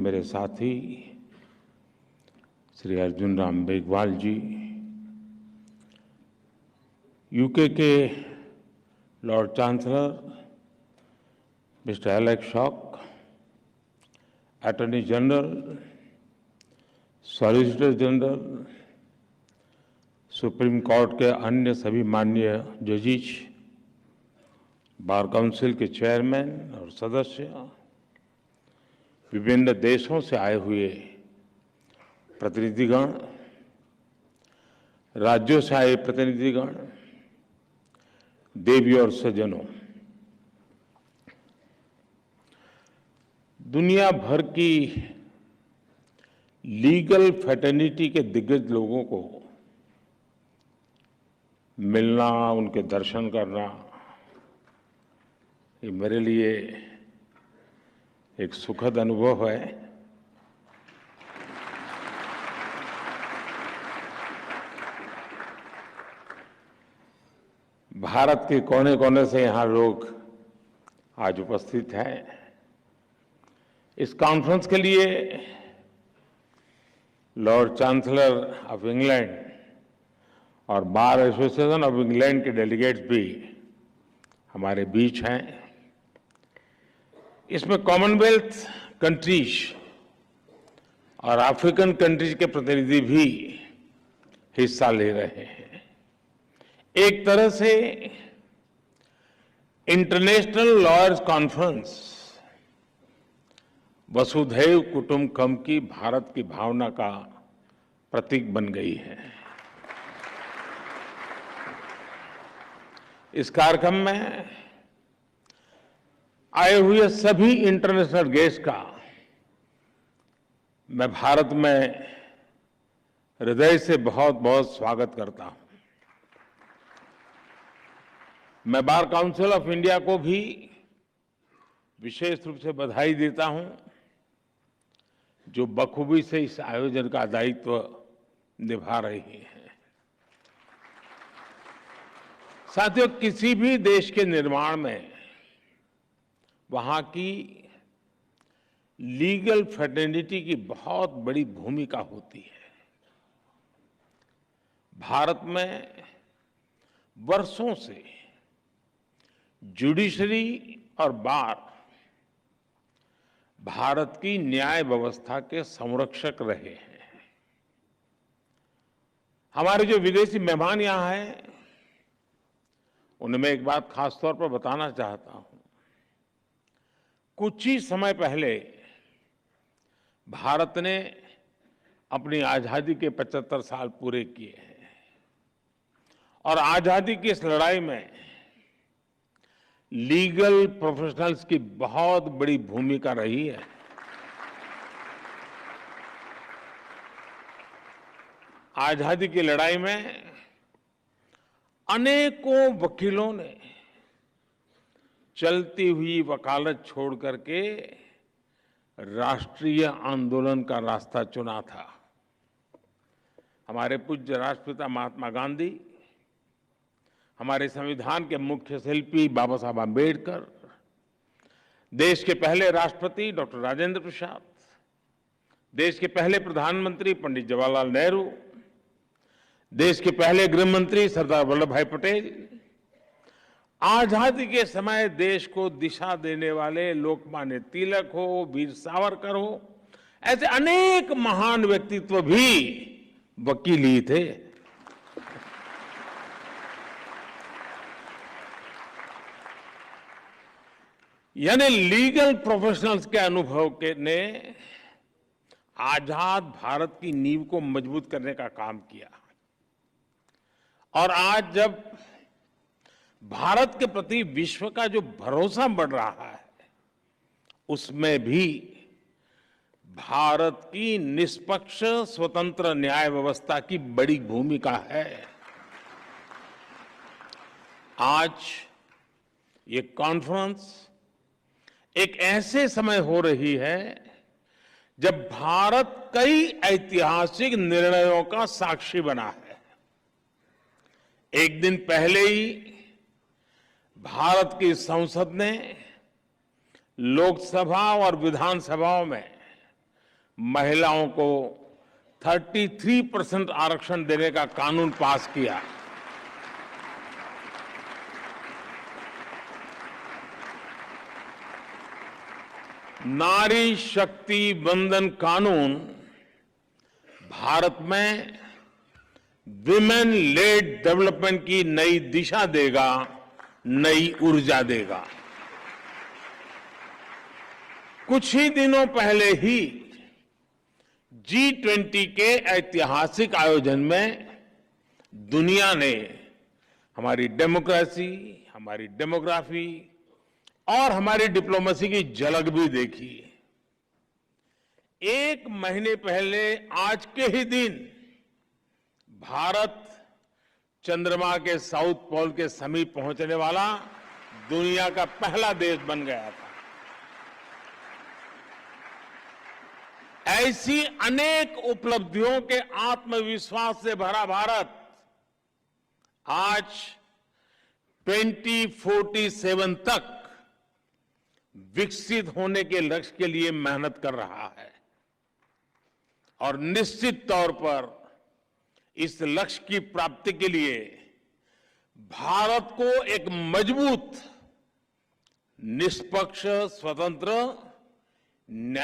मेरे साथी श्री अर्जुन राम मेघवाल जी, यूके के Lord chancellor mister Alex shock, attorney general, solicitor general, supreme court के अन्य सभी माननीय जजेस, बार काउंसिल के चेयरमैन और सदस्य, विभिन्न देशों से आए हुए प्रतिनिधिगण, राज्यों से आए प्रतिनिधिगण, देवी और सज्जनों, दुनिया भर की लीगल फ्रेटर्निटी के दिग्गज लोगों को मिलना, उनके दर्शन करना, ये मेरे लिए एक सुखद अनुभव है। भारत के कोने कोने से यहाँ लोग आज उपस्थित हैं। इस कॉन्फ्रेंस के लिए लॉर्ड चांसलर ऑफ इंग्लैंड और बार एसोसिएशन ऑफ इंग्लैंड के डेलीगेट्स भी हमारे बीच हैं। इसमें कॉमनवेल्थ कंट्रीज और अफ्रीकन कंट्रीज के प्रतिनिधि भी हिस्सा ले रहे हैं। एक तरह से इंटरनेशनल लॉयर्स कॉन्फ्रेंस वसुधैव कुटुंबकम की भारत की भावना का प्रतीक बन गई है। इस कार्यक्रम में आए हुए सभी इंटरनेशनल गेस्ट का मैं भारत में हृदय से बहुत बहुत स्वागत करता हूं। मैं बार काउंसिल ऑफ इंडिया को भी विशेष रूप से बधाई देता हूं, जो बखूबी से इस आयोजन का दायित्व निभा रही है। साथियों, किसी भी देश के निर्माण में वहां की लीगल फ्रेटर्निटी की बहुत बड़ी भूमिका होती है। भारत में वर्षों से जुडिशरी और बार भारत की न्याय व्यवस्था के संरक्षक रहे हैं। हमारे जो विदेशी मेहमान यहां हैं, उन्हें मैं एक बात खास तौर पर बताना चाहता हूं। कुछ ही समय पहले भारत ने अपनी आजादी के 75 साल पूरे किए हैं और आजादी की इस लड़ाई में लीगल प्रोफेशनल्स की बहुत बड़ी भूमिका रही है। आजादी की लड़ाई में अनेकों वकीलों ने चलती हुई वकालत छोड़ करके राष्ट्रीय आंदोलन का रास्ता चुना था। हमारे पूज्य राष्ट्रपिता महात्मा गांधी, हमारे संविधान के मुख्य शिल्पी बाबा साहब आम्बेडकर, देश के पहले राष्ट्रपति डॉक्टर राजेंद्र प्रसाद, देश के पहले प्रधानमंत्री पंडित जवाहरलाल नेहरू, देश के पहले गृह मंत्री सरदार वल्लभ भाई पटेल, आजादी के समय देश को दिशा देने वाले लोकमान्य तिलक हो, वीर सावरकर हो, ऐसे अनेक महान व्यक्तित्व भी वकील ही थे। यानी लीगल प्रोफेशनल्स के अनुभव के ने आजाद भारत की नींव को मजबूत करने का काम किया। और आज जब भारत के प्रति विश्व का जो भरोसा बढ़ रहा है, उसमें भी भारत की निष्पक्ष स्वतंत्र न्याय व्यवस्था की बड़ी भूमिका है। आज ये कॉन्फ्रेंस एक ऐसे समय हो रही है जब भारत कई ऐतिहासिक निर्णयों का साक्षी बना है। एक दिन पहले ही भारत की संसद ने लोकसभा और विधानसभाओं में महिलाओं को 33% आरक्षण देने का कानून पास किया। नारी शक्ति वंदन कानून भारत में विमेन लेड डेवलपमेंट की नई दिशा देगा, नई ऊर्जा देगा। कुछ ही दिनों पहले ही G20 के ऐतिहासिक आयोजन में दुनिया ने हमारी डेमोक्रेसी, हमारी डेमोग्राफी और हमारी डिप्लोमेसी की झलक भी देखी। एक महीने पहले आज के ही दिन भारत चंद्रमा के साउथ पोल के समीप पहुंचने वाला दुनिया का पहला देश बन गया था। ऐसी अनेक उपलब्धियों के आत्मविश्वास से भरा भारत आज 2047 तक विकसित होने के लक्ष्य के लिए मेहनत कर रहा है और निश्चित तौर पर इस लक्ष्य की प्राप्ति के लिए भारत को एक मजबूत, निष्पक्ष, स्वतंत्र, न्याय